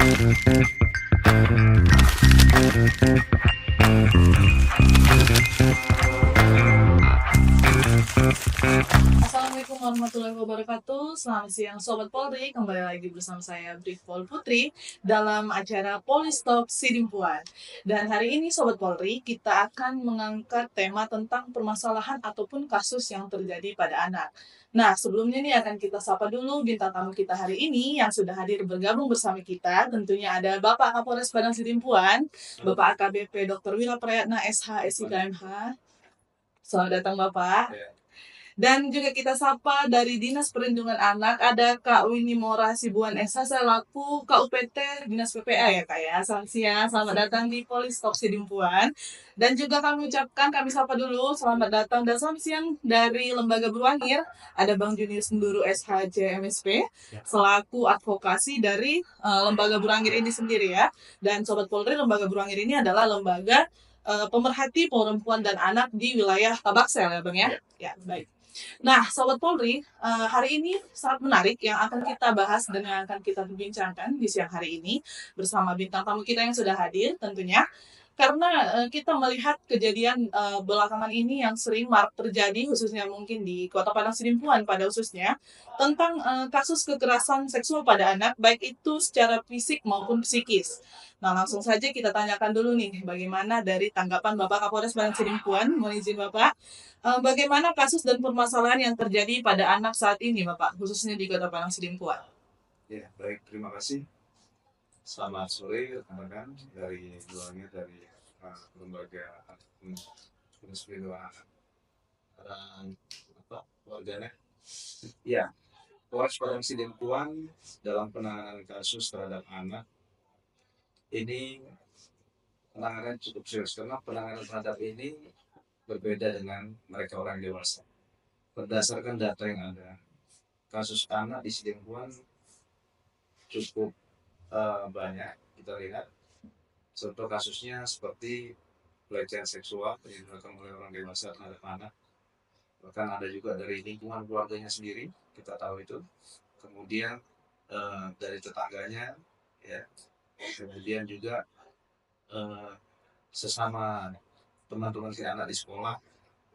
Assalamualaikum warahmatullahi wabarakatuh. Selamat siang Sobat Polri, kembali lagi bersama saya Brigpol Putri dalam acara Polistop Sidimpuan. Dan hari ini Sobat Polri, kita akan mengangkat tema tentang permasalahan ataupun kasus yang terjadi pada anak. Nah, sebelumnya nih akan kita sapa dulu bintang tamu kita hari ini yang sudah hadir bergabung bersama kita. Tentunya ada Bapak Kapolres Padang Sidimpuan, Bapak AKBP Dr. Wira Prayatna SH SIKMH. Selamat datang Bapak. Dan juga kita sapa dari Dinas Perlindungan Anak, ada Kak Winnie Mora Sibuan SH selaku KUPT Dinas PPA ya Kak ya. Selamat siang, selamat datang di Polistop Sidimpuan. Dan juga kami sapa dulu, selamat datang dan selamat siang dari Lembaga Berwangir. Ada Bang Junius Senduru SHJ MSP, selaku advokasi dari Lembaga Berwangir ini sendiri ya. Dan Sobat Polri, Lembaga Berwangir ini adalah lembaga pemerhati perempuan dan anak di wilayah Tabaksel ya Bang ya? Ya, baik. Nah, Sobat Polri, hari ini sangat menarik yang akan kita bahas dan yang akan kita bincangkan di siang hari ini bersama bintang tamu kita yang sudah hadir tentunya. Karena kita melihat kejadian belakangan ini yang sering marak terjadi khususnya mungkin di Kota Padang Sidimpuan pada khususnya tentang kasus kekerasan seksual pada anak baik itu secara fisik maupun psikis. Nah, langsung saja kita tanyakan dulu nih bagaimana dari tanggapan Bapak Kapolres Padang Sidimpuan. Mohon izin Bapak, bagaimana kasus dan permasalahan yang terjadi pada anak saat ini Bapak, khususnya di Kota Padang Sidimpuan? Ya, baik, terima kasih. Selamat sore rekan-rekan dari lembaga Dinas Perlindungan Anak dan warganet. Ya, Polres Padang Sidimpuan dalam penanganan kasus terhadap anak ini penanganan cukup serius karena penanganan terhadap ini berbeda dengan mereka orang dewasa. Berdasarkan data yang ada, kasus anak di Sidimpuan cukup banyak kita lihat. Contoh kasusnya seperti pelecehan seksual yang dilakukan oleh orang dewasa terhadap anak. Bahkan ada juga dari lingkungan keluarganya sendiri, kita tahu itu. Kemudian dari tetangganya, ya. Kemudian juga sesama teman-teman si anak di sekolah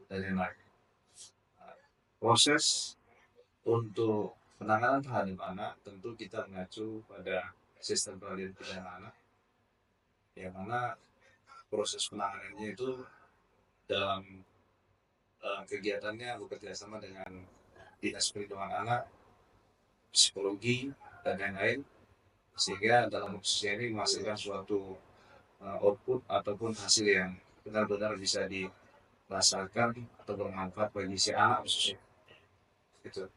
dan lain-lain. Proses untuk penanganan terhadap anak tentu kita mengacu pada sistem peradilan pidana anak, yang mana proses penanganannya itu dalam kegiatannya bekerja sama dengan Dinas Perlindungan Anak, psikologi dan lain-lain, sehingga dalam prosesnya ini menghasilkan suatu output ataupun hasil yang benar-benar bisa dirasakan atau bermanfaat bagi si anak khususnya. Itu.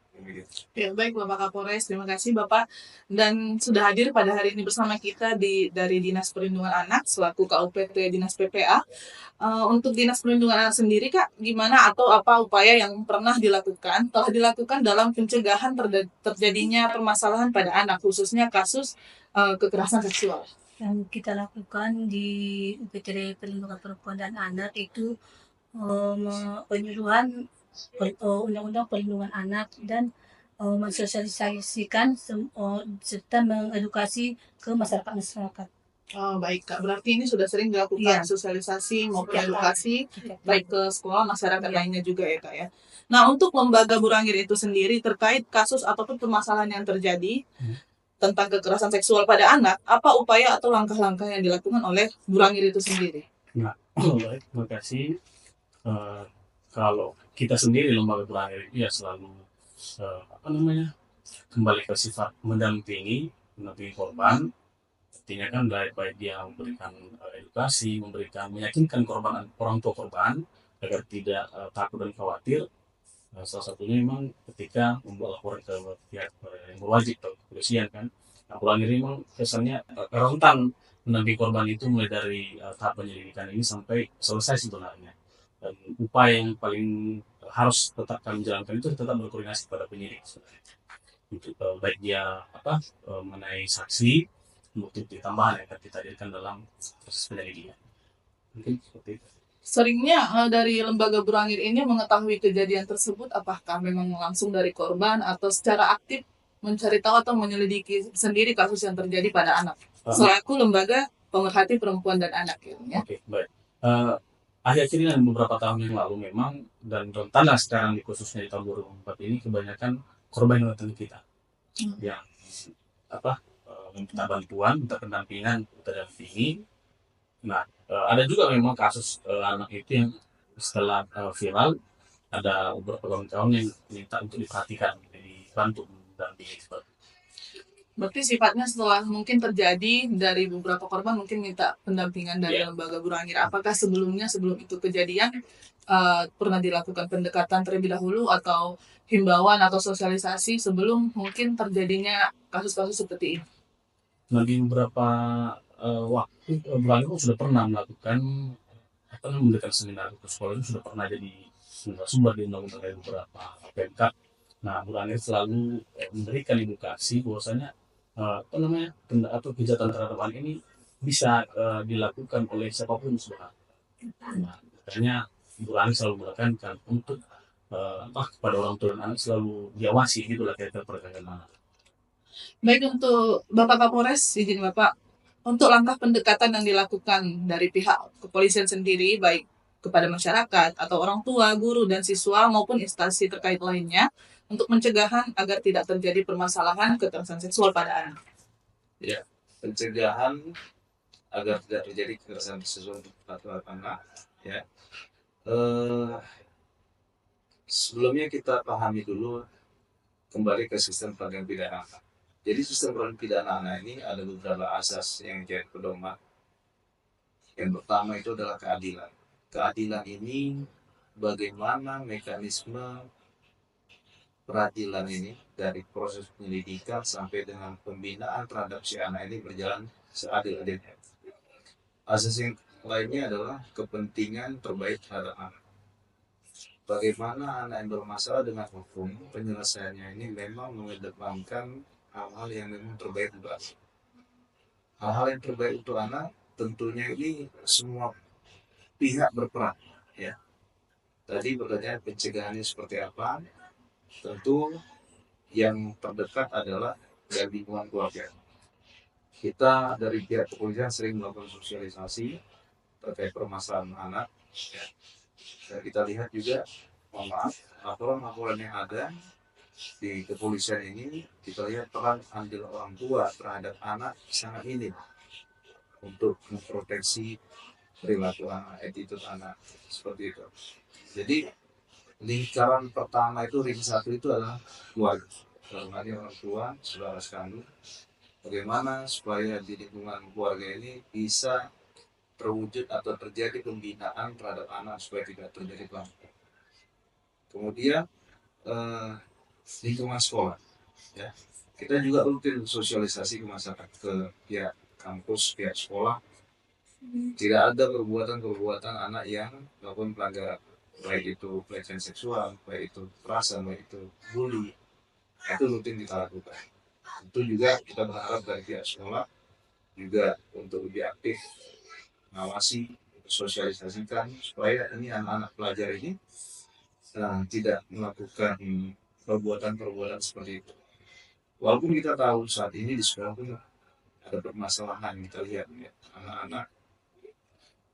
Ya, baik Bapak Kapolres, terima kasih Bapak dan sudah hadir pada hari ini bersama kita dari Dinas Perlindungan Anak selaku KUPT Dinas PPA. Untuk Dinas Perlindungan Anak sendiri Kak, gimana atau apa upaya yang telah dilakukan dalam pencegahan terjadinya permasalahan pada anak khususnya kasus kekerasan seksual? Yang kita lakukan di UPT Perlindungan Perempuan dan Anak itu penyuluhan Undang-Undang Perlindungan Anak dan mensosialisasikan serta mengedukasi ke masyarakat. Oh, baik Kak, berarti ini sudah sering dilakukan sosialisasi maupun edukasi baik ke sekolah, masyarakat lainnya juga ya Kak ya. Nah, untuk Lembaga Berwangir itu sendiri terkait kasus ataupun permasalahan yang terjadi tentang kekerasan seksual pada anak, apa upaya atau langkah-langkah yang dilakukan oleh Berwangir itu sendiri? Nah, baik, terima kasih. Kalau kita sendiri Lembaga Berwangir ya selalu kembali ke sifat mendampingi korban. Artinya kan baik dia memberikan edukasi, meyakinkan korban, orang tua korban agar tidak takut dan khawatir. Salah satunya memang ketika membuat laporan ke pihak yang berwajib atau kepolisian kan. Nah, Berwangir memang kesannya rentan mendampingi korban itu mulai dari tahap penyelidikan ini sampai selesai sebenarnya. Dan upaya yang paling harus tetap kami jalankan itu tetap berkoordinasi pada penyidik sebenarnya. Untuk baik dia mengenai saksi, bukti tambahan yang akan kita hadirkan dalam proses penyelidikan. Mungkin seperti itu. Seringnya dari Lembaga Berwangir ini mengetahui kejadian tersebut, apakah memang langsung dari korban atau secara aktif mencari tahu atau menyelidiki sendiri kasus yang terjadi pada anak? selaku lembaga pemerhati perempuan dan anak gitu ya. Oke, baik. Akhir-akhir ini dan beberapa tahun yang lalu memang dan rentanlah sekarang khususnya di tahun 2004 ini kebanyakan korban yang datang ke kita yang minta bantuan, minta pendampingan, minta dampingi. Nah, ada juga memang kasus anak itu yang setelah viral ada beberapa kawan-kawan yang minta untuk diperhatikan, dibantu mendampingi seperti itu. Berarti sifatnya setelah mungkin terjadi dari beberapa korban mungkin minta pendampingan dari Iya. lembaga Guru Anggira. Apakah sebelum itu kejadian pernah dilakukan pendekatan terlebih dahulu atau himbauan atau sosialisasi sebelum mungkin terjadinya kasus-kasus seperti ini? Nah, di beberapa waktu bulan itu sudah pernah melakukan memberikan seminar ke sekolah itu sudah pernah jadi sumber di undang-undang dari beberapa PMK. Nah, Bu Anir selalu memberikan edukasi bahwasanya atau kejahatan terhadap anak ini bisa dilakukan oleh siapapun sebenarnya. Nah, makanya Bu Anir selalu menekankan untuk kepada orang tua dan anak selalu diawasi gitulah kira-kira pergerakan anak. Baik, untuk Bapak Kapolres, izin Bapak, untuk langkah pendekatan yang dilakukan dari pihak kepolisian sendiri, baik kepada masyarakat atau orang tua, guru, dan siswa maupun instansi terkait lainnya, untuk pencegahan agar tidak terjadi permasalahan kekerasan seksual pada anak. Ya, pencegahan agar tidak terjadi kekerasan seksual terhadap anak, ya. Sebelumnya kita pahami dulu kembali ke sistem peradilan pidana. Jadi sistem peradilan pidana anak ini ada beberapa asas yang jadi pedoman. Yang pertama itu adalah keadilan. Keadilan ini bagaimana mekanisme peradilan ini dari proses penyelidikan sampai dengan pembinaan terhadap si anak ini berjalan seadil-adilnya. Asas yang lainnya adalah kepentingan terbaik terhadap anak. Bagaimana anak yang bermasalah dengan hukum, penyelesaiannya ini memang mengedepankan hal-hal yang memang terbaik untuk anak. Hal-hal yang terbaik untuk anak tentunya ini semua pihak berperan, ya. Tadi pertanyaan pencegahannya seperti apa? Tentu yang terdekat adalah dari lingkungan keluarga. Kita dari pihak kepolisian sering melakukan sosialisasi terkait permasalahan anak, ya. Dan kita lihat juga, mohon maaf, laporan-laporan yang ada di kepolisian ini, kita lihat peran andil orang tua terhadap anak sangat minim untuk memproteksi perilaku anak, attitude anak, seperti itu. Jadi lingkaran pertama itu, ring satu itu adalah keluarga, dalam arti orang tua, saudara sekandung. Bagaimana supaya di lingkungan keluarga ini bisa terwujud atau terjadi pembinaan terhadap anak supaya tidak terjadi pelanggaran. Kemudian lingkungan sekolah, ya. Kita juga rutin sosialisasi ke masyarakat, ke pihak kampus, pihak sekolah. Tidak ada perbuatan anak yang melakukan pelanggaran, baik itu pelecehan seksual, baik itu kekerasan, baik itu bully. Itu rutin kita lakukan. Itu juga kita berharap dari pihak sekolah juga untuk lebih aktif mengawasi, sosialisasikan supaya ini anak-anak pelajar ini tidak melakukan perbuatan-perbuatan seperti itu. Walaupun kita tahu saat ini di sekolah pun ada permasalahan, kita lihat ya, anak-anak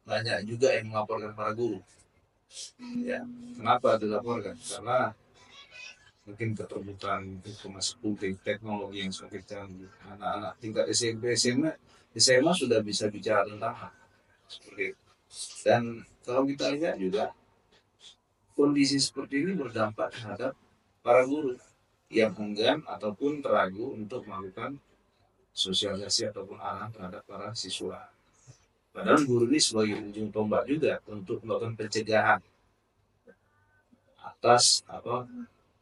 banyak juga yang melaporkan para guru. Ya, kenapa dilaporkan? Karena mungkin keterbukaan informasi publik, teknologi yang semakin canggih. Anak-anak tingkat SMP, SMA sudah bisa bicara tentang hal seperti itu. Dan kalau kita lihat juga kondisi seperti ini berdampak terhadap para guru yang enggan ataupun ragu untuk melakukan sosialisasi ataupun arahan terhadap para siswa. Padahal guru ini sebagai ujung tombak juga untuk melakukan pencegahan atas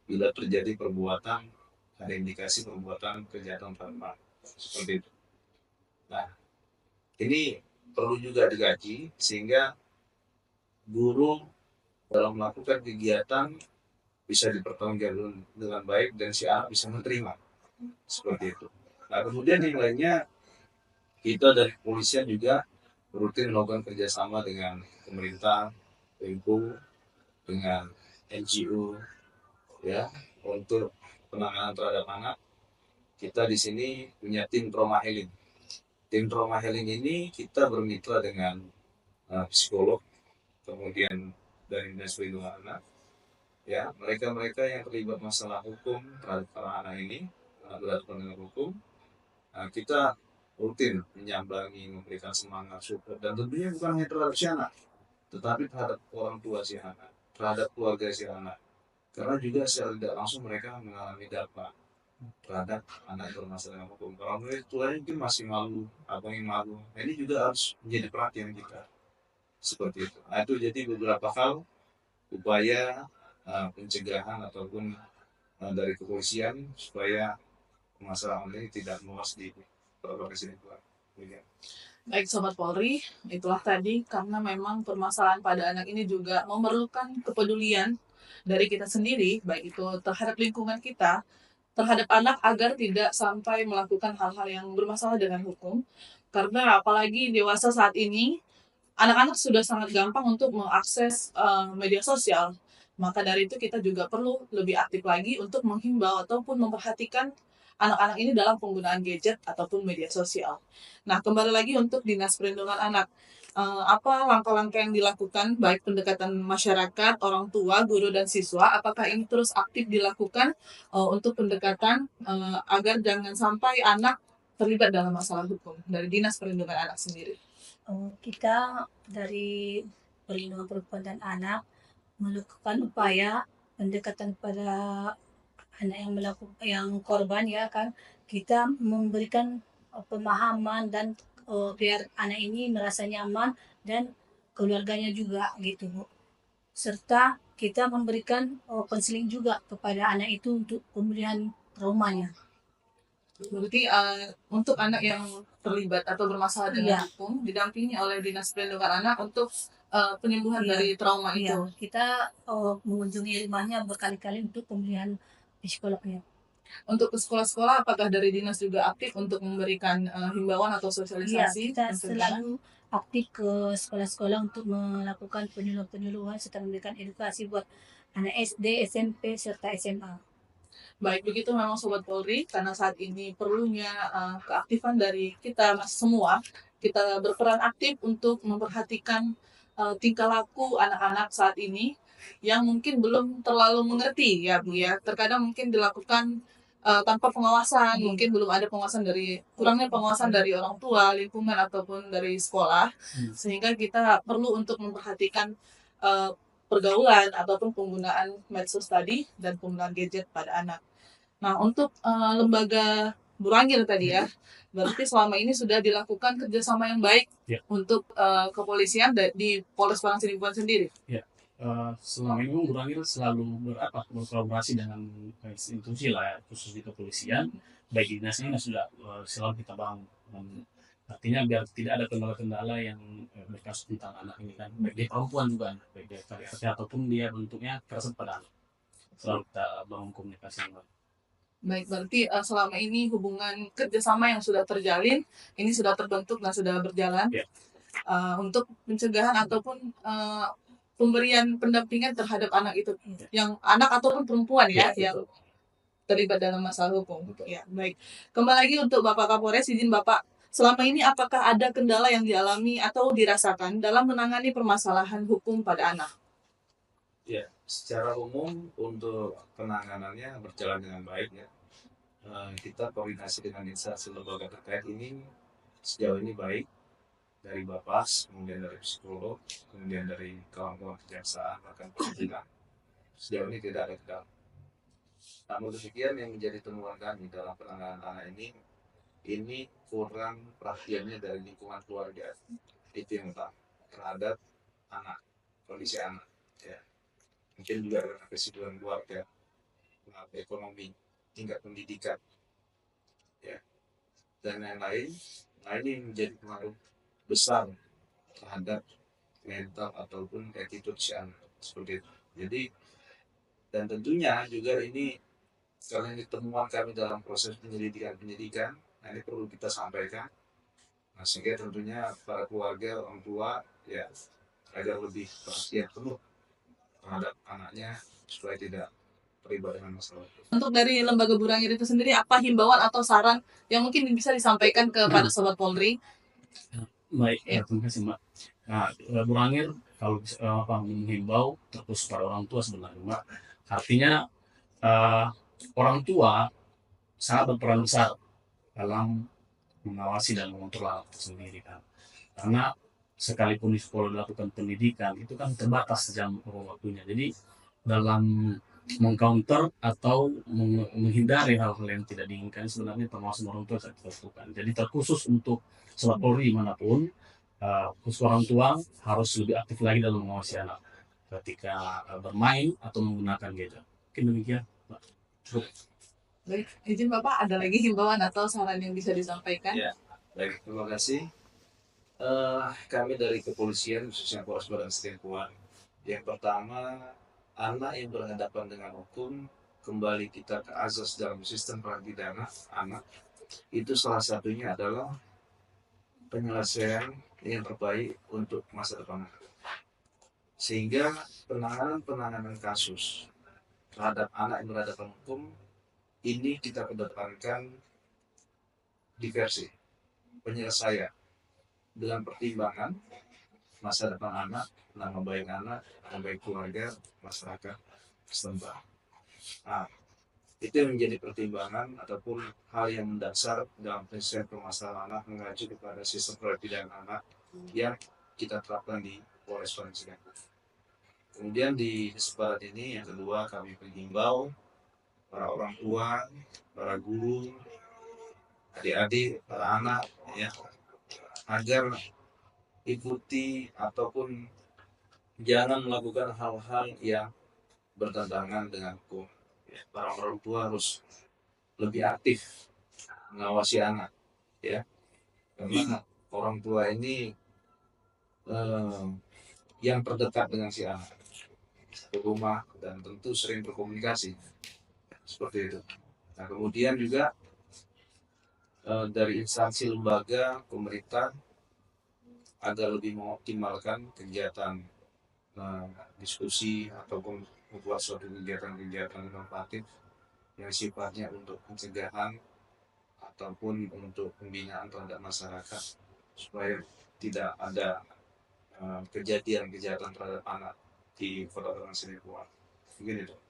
bila terjadi perbuatan, ada indikasi perbuatan kejahatan terhadap seperti itu. Nah, ini perlu juga digaji sehingga guru dalam melakukan kegiatan bisa dipertanggungjawabkan dengan baik dan si anak bisa menerima seperti itu. Nah, kemudian yang lainnya, kita dari kepolisian juga rutin melakukan kerjasama dengan pemerintah, Pemko, dengan NGO, ya, untuk penanganan terhadap anak. Kita di sini punya tim trauma healing. Tim trauma healing ini kita bermitra dengan psikolog, kemudian dari dinas perlindungan anak, ya mereka yang terlibat masalah hukum terhadap para anak ini, berhadapan dengan hukum. Kita rutin menyambangi, memberikan semangat, support, dan tentunya bukan hanya terhadap si anak, tetapi terhadap orang tua si anak, terhadap keluarga si anak. Karena juga secara tidak langsung mereka mengalami dampak terhadap anak yang bermasalah dengan hukum. Orang tuanya mungkin masih malu, apa yang malu. Nah, ini juga harus menjadi perhatian kita seperti itu. Nah, itu jadi beberapa hal upaya pencegahan ataupun dari kepolisian supaya permasalahan ini tidak meluas di Provinsi Papua. Baik Sobat Polri, itulah tadi karena memang permasalahan pada anak ini juga memerlukan kepedulian dari kita sendiri, baik itu terhadap lingkungan kita, terhadap anak agar tidak sampai melakukan hal-hal yang bermasalah dengan hukum. Karena apalagi dewasa saat ini, anak-anak sudah sangat gampang untuk mengakses media sosial. Maka dari itu kita juga perlu lebih aktif lagi untuk menghimbau ataupun memperhatikan anak-anak ini dalam penggunaan gadget ataupun media sosial. Nah, kembali lagi untuk Dinas Perlindungan Anak. Apa langkah-langkah yang dilakukan, baik pendekatan masyarakat, orang tua, guru, dan siswa, apakah ini terus aktif dilakukan untuk pendekatan agar jangan sampai anak terlibat dalam masalah hukum dari Dinas Perlindungan Anak sendiri? Kita dari Perlindungan Perempuan dan Anak melakukan upaya pendekatan pada anak yang korban, ya kan, kita memberikan pemahaman dan biar anak ini merasa nyaman dan keluarganya juga gitu Bu. Serta kita memberikan konseling juga kepada anak itu untuk pemulihan traumanya. Berarti untuk anak yang terlibat atau bermasalah dengan hukum didampingi oleh Dinas Perlindungan Anak untuk penyembuhan dari trauma itu. Kita mengunjungi rumahnya berkali-kali untuk pemulihan psikolognya. Untuk ke sekolah-sekolah, apakah dari dinas juga aktif untuk memberikan himbauan atau Iya, sosialisasi? kita selalu aktif ke sekolah-sekolah untuk melakukan penyuluhan serta memberikan edukasi buat anak SD, SMP, serta SMA. Baik, begitu memang Sobat Polri, karena saat ini perlunya keaktifan dari kita semua, kita berperan aktif untuk memperhatikan tingkah laku anak-anak saat ini yang mungkin belum terlalu mengerti ya Bu ya. Terkadang mungkin dilakukan tanpa pengawasan, mungkin belum ada pengawasan dari, kurangnya pengawasan dari orang tua, lingkungan ataupun dari sekolah, sehingga kita perlu untuk memperhatikan pergaulan ataupun penggunaan medsos tadi dan penggunaan gadget pada anak. Nah, untuk lembaga Burangil tadi ya, berarti selama ini sudah dilakukan kerjasama yang baik untuk kepolisian di Polres Parang Sidimpuan sendiri. Selama ini Burangil selalu berkolaborasi dengan institusi lah ya, khusus di kepolisian, baik dinasnya sudah selalu kita bangun. Artinya biar tidak ada kendala-kendala yang berkasus tentang anak ini kan, baik dia perempuan juga, baik dia KDRT ataupun dia bentuknya kekerasan pada anak, selalu kita bangun komunikasi yang baik. Baik, berarti selama ini hubungan kerjasama yang sudah terjalin, ini sudah terbentuk dan sudah berjalan untuk pencegahan ataupun pemberian pendampingan terhadap anak itu, yang anak ataupun perempuan yang terlibat dalam masalah hukum. Ya, baik. Kembali lagi untuk Bapak Kapolres, izin Bapak, selama ini apakah ada kendala yang dialami atau dirasakan dalam menangani permasalahan hukum pada anak? Ya, secara umum untuk penanganannya berjalan dengan baik ya. Kita koordinasi dengan instansi lembaga terkait ini sejauh ini baik, dari Bapas, kemudian dari psikolog, kemudian dari kawan-kawan kejaksaan, bahkan penyidikan. Sejauh ini tidak ada kendala. Namun demikian yang menjadi temuan kami dalam penanganan anak ini kurang perhatiannya dari lingkungan keluarga. Itu yang utama terhadap anak, kondisi anak. Ya. Mungkin juga karena kesibukan keluarga, ekonomi, tingkat pendidikan, ya, dan lain-lain. Nah, ini menjadi pengaruh besar terhadap mental ataupun attitude si anak seperti itu. Jadi, dan tentunya juga ini karena ini temuan kami dalam proses penyelidikan, nah ini perlu kita sampaikan. Nah, sehingga tentunya para keluarga, orang tua, ya, agar lebih perhatian penuh terhadap anaknya supaya tidak terlibat dengan masalah itu. Untuk dari Lembaga Burangir itu sendiri, apa himbauan atau saran yang mungkin bisa disampaikan kepada Sobat Polri? Baik, Ya. terima kasih Mbak. Nah, Burangir kalau bisa menghimbau terus pada orang tua sebenarnya Mbak. Artinya orang tua sangat berperan besar dalam mengawasi dan mengontrol anak itu sendiri kan. Karena sekalipun di sekolah dilakukan pendidikan itu kan terbatas jam waktunya. Jadi dalam mengcounter atau menghindari hal-hal yang tidak diinginkan sebenarnya pengawasan orang tua bisa dilakukan. Jadi terkhusus untuk Sobat Polri dimanapun, khusus orang tua harus lebih aktif lagi dalam mengawasi anak ketika bermain atau menggunakan gadget. Mungkin demikian, Pak. Cukup. Baik, izin Bapak, ada lagi himbauan atau saran yang bisa disampaikan? Ya. Baik, terima kasih. Kami dari kepolisian khususnya Polres Padang Sidempuan, yang pertama, anak yang berhadapan dengan hukum, kembali kita ke azas dalam sistem peradilan anak, itu salah satunya adalah penyelesaian yang terbaik untuk masa depan. Sehingga penanganan kasus terhadap anak yang berhadapan hukum ini kita kedepankan diversi penyelesaian dengan pertimbangan masa depan anak, nama baik anak, nama baik keluarga, masyarakat setempat. Nah, itu yang menjadi pertimbangan ataupun hal yang mendasar dalam penyelesaian permasalahan anak mengacu kepada sistem peradilan anak yang kita terapkan di Polres Padang Sidempuan. Kemudian di kesempatan ini yang kedua kami menghimbau para orang tua, para guru, adik-adik, para anak ya, agar ikuti ataupun jangan melakukan hal-hal yang bertentangan dengan hukum. Ya, para orang tua harus lebih aktif mengawasi anak, ya, karena orang tua ini yang terdekat dengan si anak, satu rumah dan tentu sering berkomunikasi seperti itu. Nah, kemudian juga dari instansi lembaga pemerintah agar lebih mengoptimalkan kegiatan diskusi ataupun membuat suatu kegiatan inovatif yang sifatnya untuk pencegahan ataupun untuk pembinaan terhadap masyarakat supaya tidak ada kejadian kejahatan terhadap anak di Kota Padang Sidempuan. Begini dong.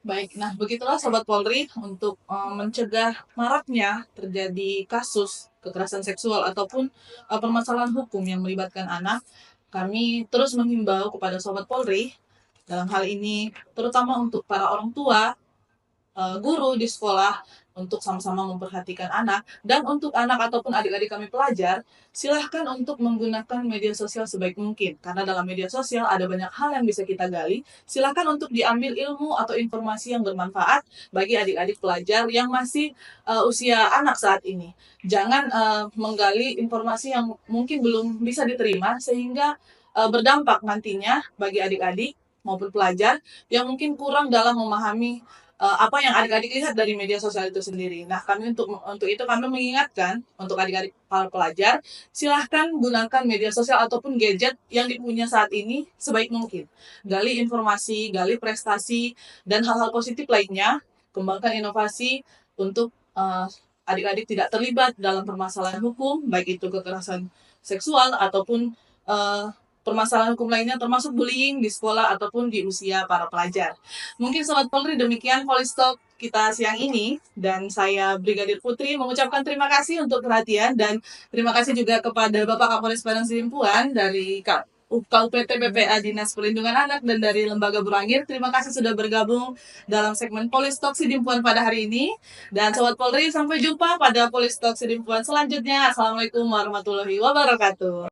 Baik, nah begitulah Sobat Polri untuk mencegah maraknya terjadi kasus kekerasan seksual ataupun permasalahan hukum yang melibatkan anak. Kami terus menghimbau kepada Sobat Polri dalam hal ini terutama untuk para orang tua, guru di sekolah untuk sama-sama memperhatikan anak, dan untuk anak ataupun adik-adik kami pelajar, silahkan untuk menggunakan media sosial sebaik mungkin, karena dalam media sosial ada banyak hal yang bisa kita gali. Silahkan untuk diambil ilmu atau informasi yang bermanfaat bagi adik-adik pelajar yang masih usia anak saat ini. Jangan menggali informasi yang mungkin belum bisa diterima, sehingga berdampak nantinya bagi adik-adik maupun pelajar yang mungkin kurang dalam memahami apa yang adik-adik lihat dari media sosial itu sendiri. Nah, kami untuk itu kami mengingatkan untuk adik-adik para pelajar, silahkan gunakan media sosial ataupun gadget yang dipunya saat ini sebaik mungkin. Gali informasi, gali prestasi, dan hal-hal positif lainnya. Kembangkan inovasi untuk adik-adik tidak terlibat dalam permasalahan hukum, baik itu kekerasan seksual ataupun permasalahan hukum lainnya termasuk bullying di sekolah ataupun di usia para pelajar. Mungkin Sobat Polri demikian Polistalk kita siang ini, dan saya Brigadir Putri mengucapkan terima kasih untuk perhatian, dan terima kasih juga kepada Bapak Kapolres Padang Sidempuan dari KUPT PPA Dinas Perlindungan Anak dan dari Lembaga Burangir. Terima kasih sudah bergabung dalam segmen Polistalk Sidempuan pada hari ini. Dan Sobat Polri, sampai jumpa pada Polistalk Sidempuan selanjutnya. Assalamualaikum warahmatullahi wabarakatuh.